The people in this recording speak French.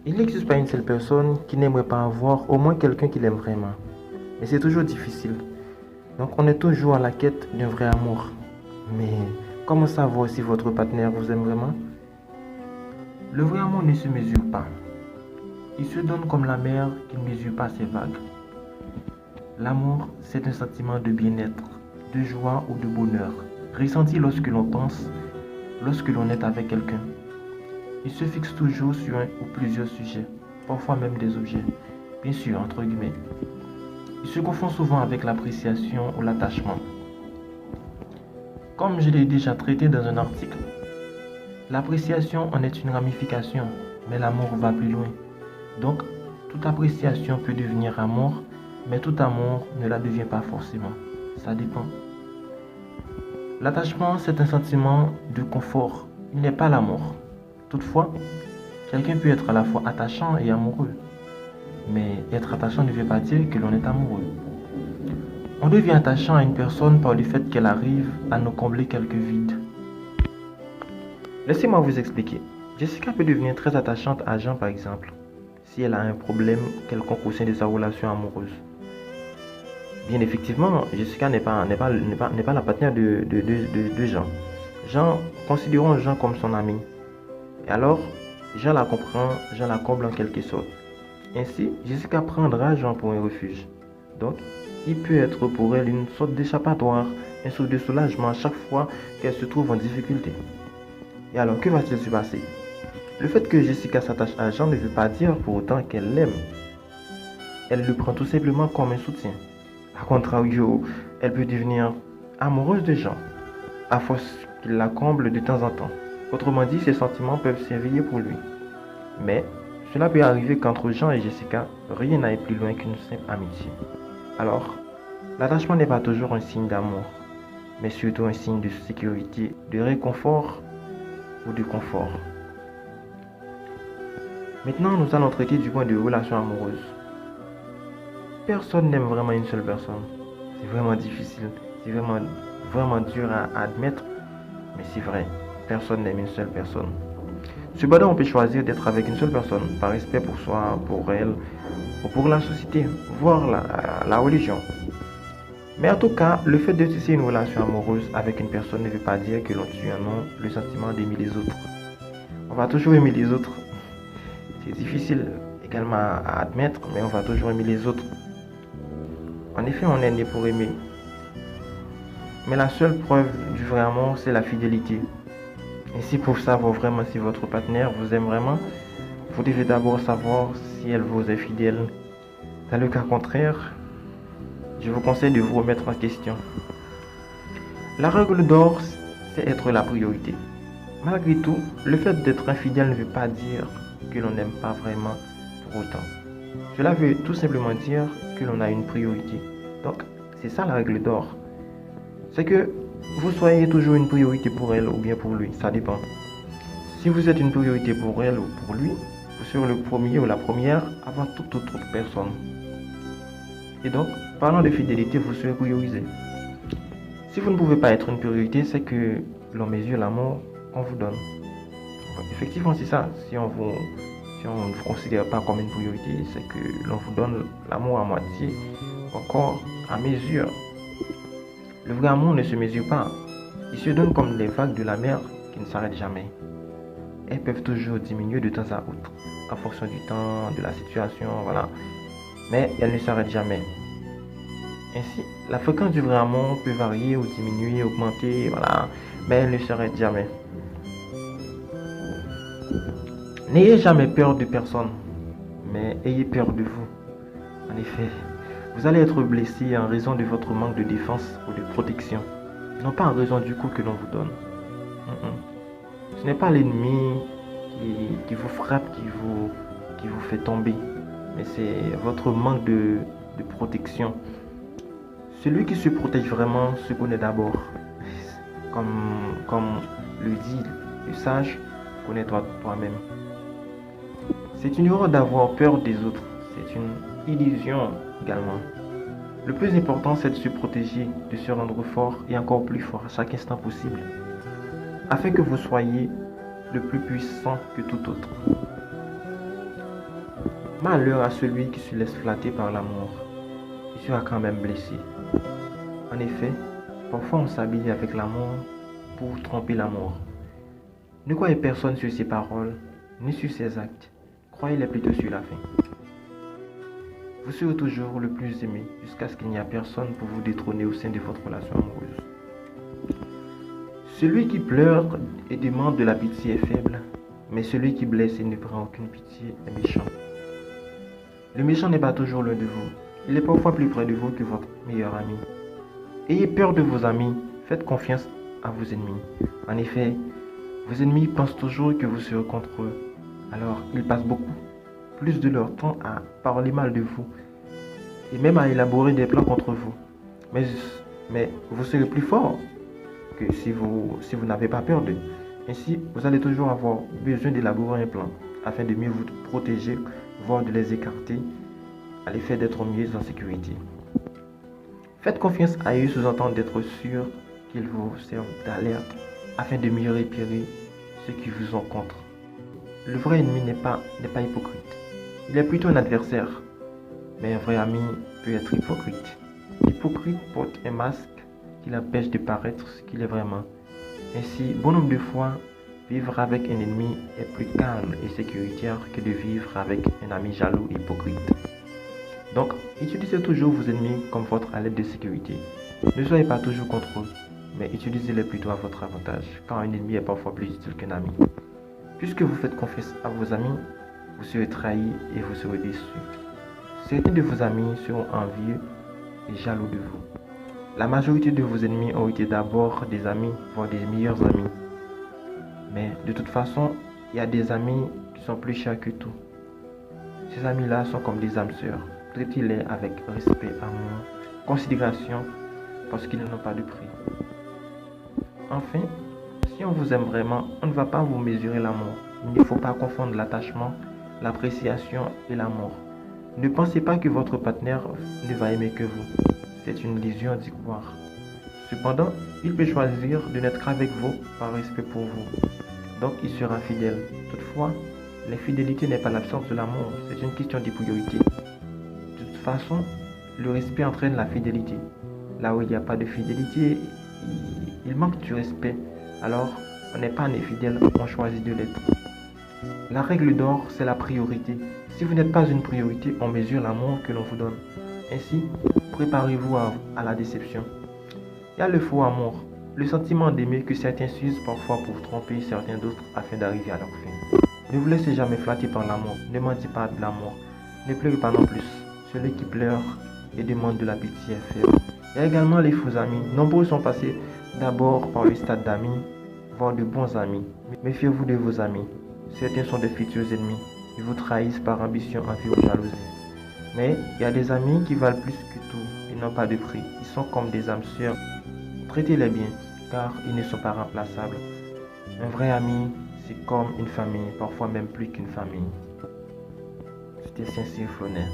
Il n'existe pas une seule personne qui n'aimerait pas avoir au moins quelqu'un qui l'aime vraiment. Mais c'est toujours difficile. Donc on est toujours à la quête d'un vrai amour. Mais comment savoir si votre partenaire vous aime vraiment? Le vrai amour ne se mesure pas. Il se donne comme la mer qui ne mesure pas ses vagues. L'amour, c'est un sentiment de bien-être, de joie ou de bonheur, ressenti lorsque l'on pense, lorsque l'on est avec quelqu'un. Il se fixe toujours sur un ou plusieurs sujets, parfois même des objets, bien sûr, entre guillemets. Il se confond souvent avec l'appréciation ou l'attachement. Comme je l'ai déjà traité dans un article, l'appréciation en est une ramification, mais l'amour va plus loin. Donc, toute appréciation peut devenir amour, mais tout amour ne la devient pas forcément. Ça dépend. L'attachement, c'est un sentiment de confort. Il n'est pas l'amour. Toutefois, quelqu'un peut être à la fois attachant et amoureux. Mais être attachant ne veut pas dire que l'on est amoureux. On devient attachant à une personne par le fait qu'elle arrive à nous combler quelques vides. Laissez-moi vous expliquer. Jessica peut devenir très attachante à Jean par exemple, si elle a un problème quelconque au sein de sa relation amoureuse. Bien effectivement, Jessica n'est pas la partenaire de Jean. Considérons Jean comme son ami. Et alors, Jean la comprend, Jean la comble en quelque sorte. Ainsi, Jessica prendra Jean pour un refuge. Donc, il peut être pour elle une sorte d'échappatoire, une source de soulagement à chaque fois qu'elle se trouve en difficulté. Et alors, que va-t-il se passer? Le fait que Jessica s'attache à Jean ne veut pas dire pour autant qu'elle l'aime. Elle le prend tout simplement comme un soutien. A contrario, elle peut devenir amoureuse de Jean, à force qu'il la comble de temps en temps. Autrement dit, ses sentiments peuvent s'éveiller pour lui. Mais cela peut arriver qu'entre Jean et Jessica, rien n'aille plus loin qu'une simple amitié. Alors, l'attachement n'est pas toujours un signe d'amour, mais surtout un signe de sécurité, de réconfort ou de confort. Maintenant, nous allons traiter du point de vue relation amoureuse. Personne n'aime vraiment une seule personne. C'est vraiment difficile, c'est vraiment dur à admettre, mais c'est vrai, personne n'aime une seule personne. Cependant, on peut choisir d'être avec une seule personne, par respect pour soi, pour elle, ou pour la société, voire la religion. Mais en tout cas, le fait de tisser une relation amoureuse avec une personne ne veut pas dire que l'on tue un nom le sentiment d'aimer les autres. On va toujours aimer les autres. C'est difficile également à admettre, mais on va toujours aimer les autres. En effet, on est né pour aimer. Mais la seule preuve du vrai amour, c'est la fidélité. Ainsi, pour savoir vraiment si votre partenaire vous aime vraiment, vous devez d'abord savoir si elle vous est fidèle. Dans le cas contraire, je vous conseille de vous remettre en question. La règle d'or, c'est être la priorité. Malgré tout, le fait d'être infidèle ne veut pas dire que l'on n'aime pas vraiment pour autant. Cela veut tout simplement dire que l'on a une priorité. Donc, c'est ça la règle d'or. C'est que vous soyez toujours une priorité pour elle ou bien pour lui, ça dépend. Si vous êtes une priorité pour elle ou pour lui, vous serez le premier ou la première avant toute autre personne. Et donc, parlant de fidélité, vous serez priorisé. Si vous ne pouvez pas être une priorité, c'est que l'on mesure l'amour qu'on vous donne. Effectivement, c'est ça. Si on ne vous considère pas comme une priorité, c'est que l'on vous donne l'amour à moitié, encore à mesure. Le vrai amour ne se mesure pas. Il se donne comme les vagues de la mer qui ne s'arrêtent jamais. Elles peuvent toujours diminuer de temps à autre, en fonction du temps, de la situation, voilà. Mais elles ne s'arrêtent jamais. Ainsi, la fréquence du vrai amour peut varier ou diminuer, augmenter, voilà, mais elle ne s'arrête jamais. N'ayez jamais peur de personne, mais ayez peur de vous. En effet, vous allez être blessé en raison de votre manque de défense ou de protection, non pas en raison du coup que l'on vous donne. Ce n'est pas l'ennemi qui vous frappe, qui vous fait tomber, mais c'est votre manque de protection. Celui qui se protège vraiment se connaît d'abord. Comme le dit le sage, connais-toi toi-même. C'est une erreur d'avoir peur des autres. C'est une illusion également. Le plus important, c'est de se protéger, de se rendre fort et encore plus fort à chaque instant possible, afin que vous soyez le plus puissant que tout autre. Malheur à celui qui se laisse flatter par l'amour. Il sera quand même blessé. En effet, parfois on s'habille avec l'amour pour tromper l'amour. Ne croyez personne sur ses paroles, ni sur ses actes. Croyez-les plutôt sur la fin. Vous serez toujours le plus aimé jusqu'à ce qu'il n'y ait personne pour vous détrôner au sein de votre relation amoureuse. Celui qui pleure et demande de la pitié est faible, mais celui qui blesse et ne prend aucune pitié est méchant. Le méchant n'est pas toujours loin de vous. Il est parfois plus près de vous que votre meilleur ami. Ayez peur de vos amis, faites confiance à vos ennemis. En effet, vos ennemis pensent toujours que vous serez contre eux. Alors, ils passent beaucoup plus de leur temps à parler mal de vous et même à élaborer des plans contre vous. Mais vous serez plus fort que si vous n'avez pas peur d'eux. Ainsi, vous allez toujours avoir besoin d'élaborer un plan afin de mieux vous protéger, voire de les écarter à l'effet d'être mieux en sécurité. Faites confiance à eux sous-entendre d'être sûr qu'ils vous servent d'alerte afin de mieux repérer ceux qui vous ont contre. Le vrai ennemi n'est pas hypocrite. Il est plutôt un adversaire. Mais un vrai ami peut être hypocrite. L'hypocrite porte un masque qui l'empêche de paraître ce qu'il est vraiment. Ainsi, bon nombre de fois, vivre avec un ennemi est plus calme et sécuritaire que de vivre avec un ami jaloux et hypocrite. Donc, utilisez toujours vos ennemis comme votre allié de sécurité. Ne soyez pas toujours contre eux, mais utilisez-les plutôt à votre avantage, car un ennemi est parfois plus utile qu'un ami. Puisque vous faites confiance à vos amis, vous serez trahis et vous serez déçus. Certains de vos amis seront envieux et jaloux de vous. La majorité de vos ennemis ont été d'abord des amis, voire des meilleurs amis. Mais de toute façon, il y a des amis qui sont plus chers que tout. Ces amis-là sont comme des âmes sœurs. Traitez-les avec respect, amour, considération, parce qu'ils n'ont pas de prix. Enfin, si on vous aime vraiment, on ne va pas vous mesurer l'amour. Il ne faut pas confondre l'attachement, l'appréciation et l'amour. Ne pensez pas que votre partenaire ne va aimer que vous. C'est une illusion d'y croire. Cependant, il peut choisir de n'être qu'avec vous par respect pour vous. Donc, il sera fidèle. Toutefois, l'infidélité n'est pas l'absence de l'amour, c'est une question de priorité. De toute façon, le respect entraîne la fidélité. Là où il n'y a pas de fidélité, il manque du respect. Alors, on n'est pas un infidèle, on choisit de l'être. La règle d'or, c'est la priorité. Si vous n'êtes pas une priorité, on mesure l'amour que l'on vous donne. Ainsi, préparez-vous à la déception. Il y a le faux amour, le sentiment d'aimer que certains s'usent parfois pour tromper certains d'autres afin d'arriver à leur fin. Ne vous laissez jamais flatter par l'amour, ne mentez pas de l'amour, ne pleurez pas non plus. Celui qui pleure et demande de la pitié est faible. Il y a également les faux amis. Nombreux sont passés d'abord par le stade d'amis, voire de bons amis. Méfiez-vous de vos amis. Certains sont de futurs ennemis. Ils vous trahissent par ambition, envie ou jalousie. Mais il y a des amis qui valent plus que tout. Ils n'ont pas de prix. Ils sont comme des âmes sœurs. Traitez-les bien, car ils ne sont pas remplaçables. Un vrai ami, c'est comme une famille, parfois même plus qu'une famille. C'était Sincère Flonner.